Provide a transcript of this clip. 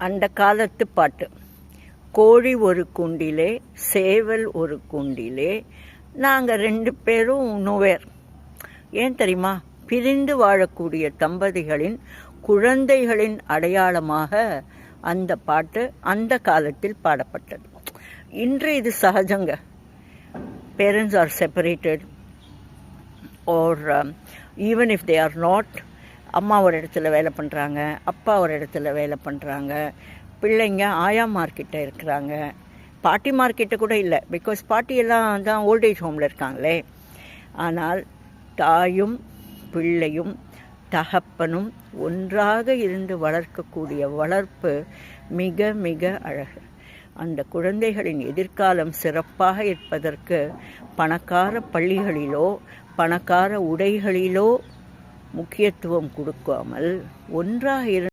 அந்த காலத்து பாட்டு. கோழி ஒரு கூண்டிலே, சேவல் ஒரு கூண்டிலே, நாங்கள் 2 பேரும் நோவேர். ஏன் தெரியுமா? பிரிந்து வாழக்கூடிய தம்பதிகளின் குழந்தைகளின் அடையாளமாக அந்த பாட்டு அந்த காலத்தில் பாடப்பட்டது. இன்று இது சகஜங்க. Parents are separated, or even if they are not, அம்மா ஒரு இடத்துல வேலை பண்ணுறாங்க, அப்பா ஒரு இடத்துல வேலை பண்ணுறாங்க, பிள்ளைங்க ஆயா மார்க்கிட்ட இருக்கிறாங்க, பாட்டி மார்க்கிட்ட கூட இல்லை, பிகாஸ் பாட்டியெல்லாம் தான் ஓல்டேஜ் ஹோமில் இருக்காங்களே. ஆனால் தாயும் பிள்ளையும் தகப்பனும் ஒன்றாக இருந்து வளர்க்கக்கூடிய வளர்ப்பு மிக மிக அழகு. அந்த குழந்தைகளின் எதிர்காலம் சிறப்பாக இருப்பதற்கு பணக்கார பள்ளிகளிலோ பணக்கார உடைகளிலோ முக்கியத்துவம் கொடுக்காமல் ஒன்றாக